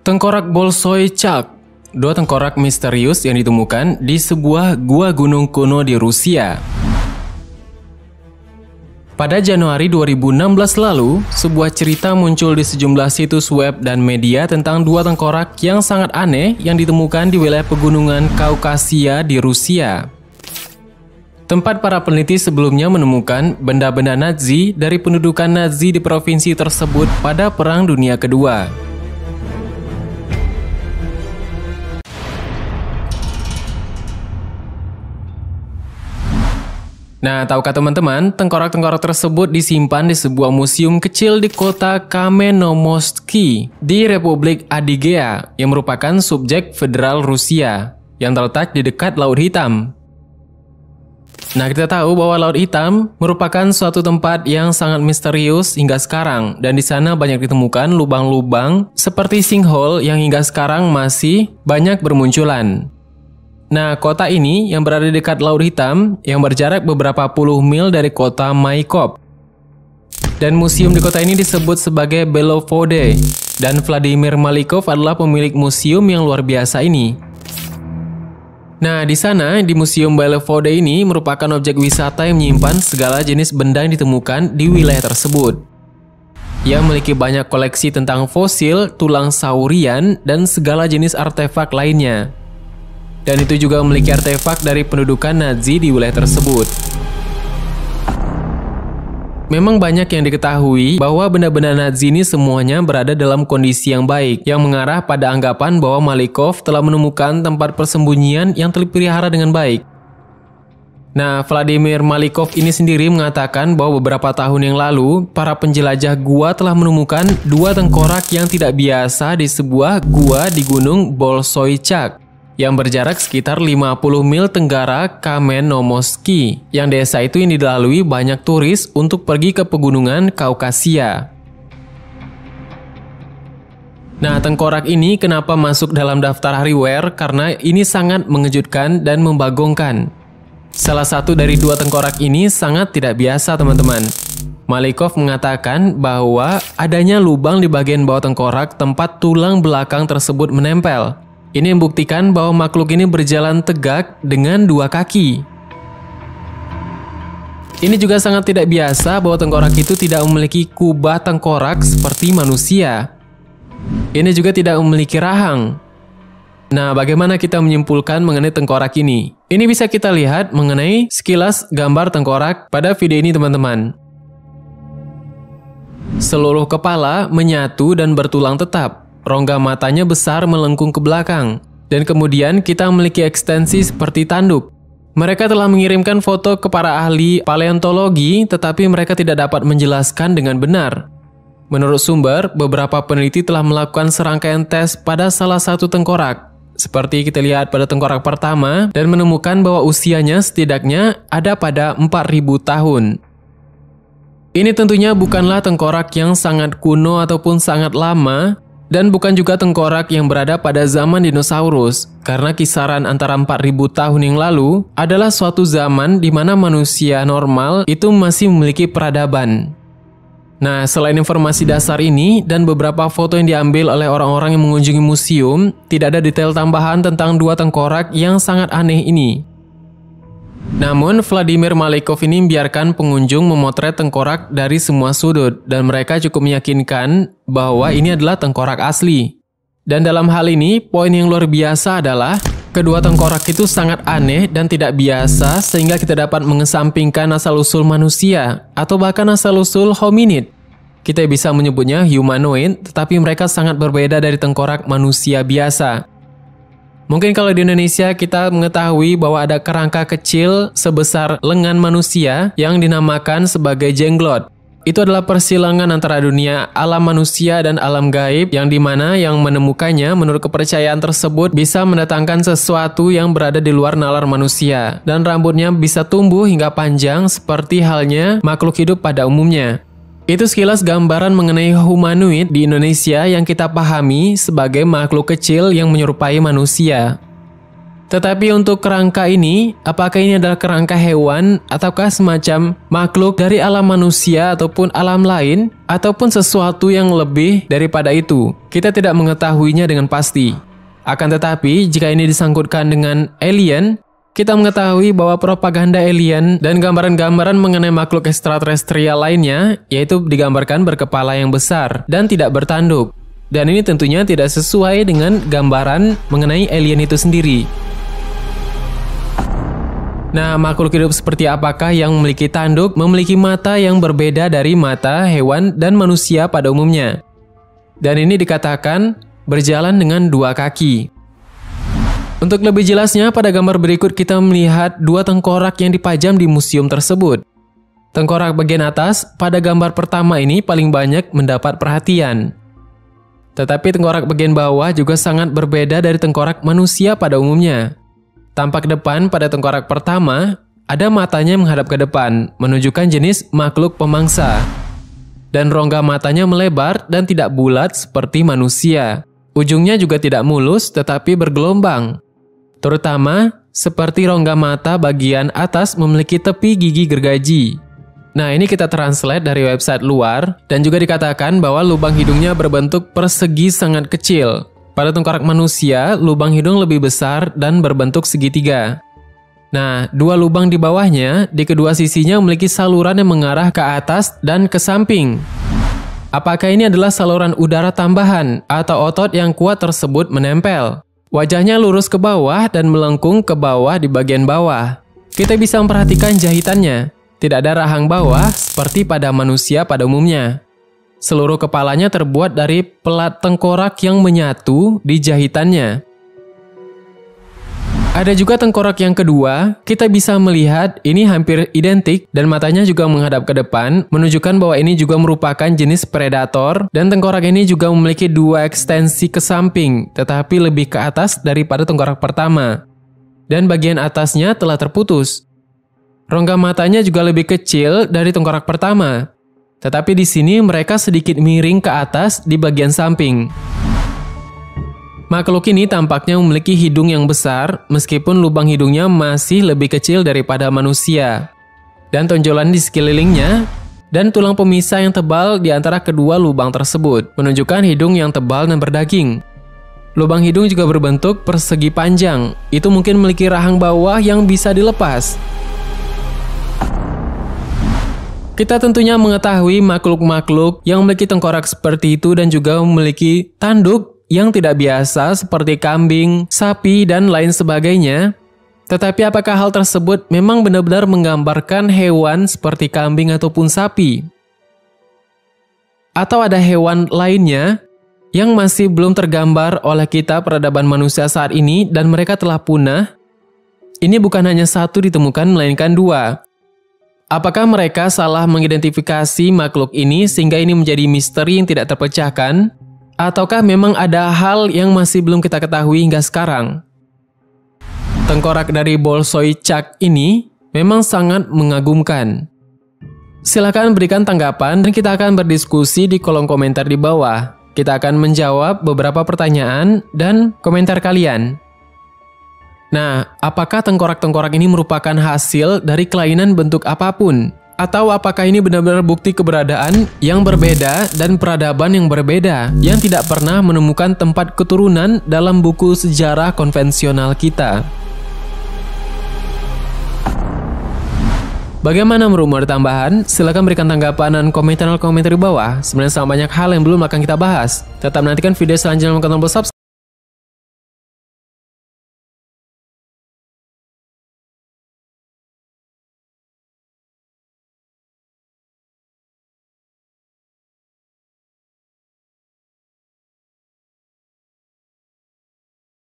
Tengkorak Bolshoi-Chak, dua tengkorak misterius yang ditemukan di sebuah gua gunung kuno di Rusia. Pada Januari 2016 lalu, sebuah cerita muncul di sejumlah situs web dan media tentang dua tengkorak yang sangat aneh yang ditemukan di wilayah pegunungan Kaukasia di Rusia. Tempat para peneliti sebelumnya menemukan benda-benda Nazi dari pendudukan Nazi di provinsi tersebut pada Perang Dunia Kedua. Nah, tahukah teman-teman, tengkorak-tengkorak tersebut disimpan di sebuah museum kecil di kota Kamenomosky di Republik Adygea yang merupakan subjek federal Rusia yang terletak di dekat Laut Hitam. Nah, kita tahu bahwa Laut Hitam merupakan suatu tempat yang sangat misterius hingga sekarang, dan di sana banyak ditemukan lubang-lubang seperti sinkhole yang hingga sekarang masih banyak bermunculan. Nah, kota ini yang berada di dekat Laut Hitam yang berjarak beberapa puluh mil dari kota Maikop. Dan museum di kota ini disebut sebagai Belovode, dan Vladimir Malikov adalah pemilik museum yang luar biasa ini. Nah, di sana, di Museum Belovode ini merupakan objek wisata yang menyimpan segala jenis benda yang ditemukan di wilayah tersebut. Ia memiliki banyak koleksi tentang fosil, tulang saurian, dan segala jenis artefak lainnya. Dan itu juga memiliki artefak dari pendudukan Nazi di wilayah tersebut. Memang banyak yang diketahui bahwa benda-benda Nazi ini semuanya berada dalam kondisi yang baik, yang mengarah pada anggapan bahwa Malikov telah menemukan tempat persembunyian yang terpelihara dengan baik. Nah, Vladimir Malikov ini sendiri mengatakan bahwa beberapa tahun yang lalu, para penjelajah gua telah menemukan dua tengkorak yang tidak biasa di sebuah gua di Gunung Bolshoi-Chak yang berjarak sekitar 50 mil tenggara Kamenomosky, yang desa itu yang dilalui banyak turis untuk pergi ke pegunungan Kaukasia. Nah, tengkorak ini kenapa masuk dalam daftar hariware? Karena ini sangat mengejutkan dan membagongkan. Salah satu dari dua tengkorak ini sangat tidak biasa, teman-teman. Malikov mengatakan bahwa adanya lubang di bagian bawah tengkorak tempat tulang belakang tersebut menempel. Ini membuktikan bahwa makhluk ini berjalan tegak dengan dua kaki. Ini juga sangat tidak biasa bahwa tengkorak itu tidak memiliki kubah tengkorak seperti manusia. Ini juga tidak memiliki rahang. Nah, bagaimana kita menyimpulkan mengenai tengkorak ini? Ini bisa kita lihat mengenai sekilas gambar tengkorak pada video ini, teman-teman. Seluruh kepala menyatu dan bertulang tetap. Rongga matanya besar melengkung ke belakang, dan kemudian kita memiliki ekstensi seperti tanduk. Mereka telah mengirimkan foto ke para ahli paleontologi, tetapi mereka tidak dapat menjelaskan dengan benar. Menurut sumber, beberapa peneliti telah melakukan serangkaian tes pada salah satu tengkorak, seperti kita lihat pada tengkorak pertama, dan menemukan bahwa usianya setidaknya ada pada 4.000 tahun. Ini tentunya bukanlah tengkorak yang sangat kuno ataupun sangat lama, dan bukan juga tengkorak yang berada pada zaman dinosaurus, karena kisaran antara 4.000 tahun yang lalu adalah suatu zaman di mana manusia normal itu masih memiliki peradaban. Nah, selain informasi dasar ini dan beberapa foto yang diambil oleh orang-orang yang mengunjungi museum, tidak ada detail tambahan tentang dua tengkorak yang sangat aneh ini. Namun, Vladimir Malikov ini membiarkan pengunjung memotret tengkorak dari semua sudut, dan mereka cukup meyakinkan bahwa ini adalah tengkorak asli. Dan dalam hal ini, poin yang luar biasa adalah kedua tengkorak itu sangat aneh dan tidak biasa, sehingga kita dapat mengesampingkan asal-usul manusia atau bahkan asal-usul hominid. Kita bisa menyebutnya humanoid, tetapi mereka sangat berbeda dari tengkorak manusia biasa. Mungkin kalau di Indonesia kita mengetahui bahwa ada kerangka kecil sebesar lengan manusia yang dinamakan sebagai jenglot. Itu adalah persilangan antara dunia alam manusia dan alam gaib, yang dimana yang menemukannya menurut kepercayaan tersebut bisa mendatangkan sesuatu yang berada di luar nalar manusia, dan rambutnya bisa tumbuh hingga panjang seperti halnya makhluk hidup pada umumnya. Itu sekilas gambaran mengenai humanoid di Indonesia yang kita pahami sebagai makhluk kecil yang menyerupai manusia. Tetapi untuk kerangka ini, apakah ini adalah kerangka hewan ataukah semacam makhluk dari alam manusia ataupun alam lain ataupun sesuatu yang lebih daripada itu? Kita tidak mengetahuinya dengan pasti. Akan tetapi, jika ini disangkutkan dengan alien, kita mengetahui bahwa propaganda alien dan gambaran-gambaran mengenai makhluk ekstraterestrial lainnya yaitu digambarkan berkepala yang besar dan tidak bertanduk. Dan ini tentunya tidak sesuai dengan gambaran mengenai alien itu sendiri. Nah, makhluk hidup seperti apakah yang memiliki tanduk, memiliki mata yang berbeda dari mata hewan dan manusia pada umumnya? Dan ini dikatakan berjalan dengan 2 kaki. Untuk lebih jelasnya, pada gambar berikut kita melihat 2 tengkorak yang dipajang di museum tersebut. Tengkorak bagian atas pada gambar pertama ini paling banyak mendapat perhatian. Tetapi tengkorak bagian bawah juga sangat berbeda dari tengkorak manusia pada umumnya. Tampak depan pada tengkorak pertama, ada matanya menghadap ke depan, menunjukkan jenis makhluk pemangsa. Dan rongga matanya melebar dan tidak bulat seperti manusia. Ujungnya juga tidak mulus tetapi bergelombang. Terutama, seperti rongga mata bagian atas memiliki tepi gigi gergaji. Nah, ini kita translate dari website luar, dan juga dikatakan bahwa lubang hidungnya berbentuk persegi sangat kecil. Pada tengkorak manusia, lubang hidung lebih besar dan berbentuk segitiga. Nah, 2 lubang di bawahnya, di kedua sisinya memiliki saluran yang mengarah ke atas dan ke samping. Apakah ini adalah saluran udara tambahan atau otot yang kuat tersebut menempel? Wajahnya lurus ke bawah dan melengkung ke bawah di bagian bawah. Kita bisa memperhatikan jahitannya. Tidak ada rahang bawah seperti pada manusia pada umumnya. Seluruh kepalanya terbuat dari pelat tengkorak yang menyatu di jahitannya. Ada juga tengkorak yang kedua, kita bisa melihat ini hampir identik dan matanya juga menghadap ke depan, menunjukkan bahwa ini juga merupakan jenis predator dan tengkorak ini juga memiliki 2 ekstensi ke samping, tetapi lebih ke atas daripada tengkorak pertama. Dan bagian atasnya telah terputus. Rongga matanya juga lebih kecil dari tengkorak pertama. Tetapi di sini mereka sedikit miring ke atas di bagian samping. Makhluk ini tampaknya memiliki hidung yang besar, meskipun lubang hidungnya masih lebih kecil daripada manusia. Dan tonjolan di sekelilingnya, dan tulang pemisah yang tebal di antara kedua lubang tersebut, menunjukkan hidung yang tebal dan berdaging. Lubang hidung juga berbentuk persegi panjang, itu mungkin memiliki rahang bawah yang bisa dilepas. Kita tentunya mengetahui makhluk-makhluk yang memiliki tengkorak seperti itu dan juga memiliki tanduk yang tidak biasa seperti kambing, sapi, dan lain sebagainya. Tetapi apakah hal tersebut memang benar-benar menggambarkan hewan seperti kambing ataupun sapi? Atau ada hewan lainnya yang masih belum tergambar oleh kita peradaban manusia saat ini dan mereka telah punah? Ini bukan hanya 1 ditemukan melainkan 2. Apakah mereka salah mengidentifikasi makhluk ini sehingga ini menjadi misteri yang tidak terpecahkan? Ataukah memang ada hal yang masih belum kita ketahui hingga sekarang? Tengkorak dari Bolshoi-Chak ini memang sangat mengagumkan. Silakan berikan tanggapan dan kita akan berdiskusi di kolom komentar di bawah. Kita akan menjawab beberapa pertanyaan dan komentar kalian. Nah, apakah tengkorak-tengkorak ini merupakan hasil dari kelainan bentuk apapun? Atau apakah ini benar-benar bukti keberadaan yang berbeda dan peradaban yang berbeda yang tidak pernah menemukan tempat keturunan dalam buku sejarah konvensional kita? Bagaimana menurutmu ada tambahan? Silahkan berikan tanggapan dan komentar di bawah. Sebenarnya sangat banyak hal yang belum akan kita bahas. Tetap nantikan video selanjutnya dengan tombol subscribe.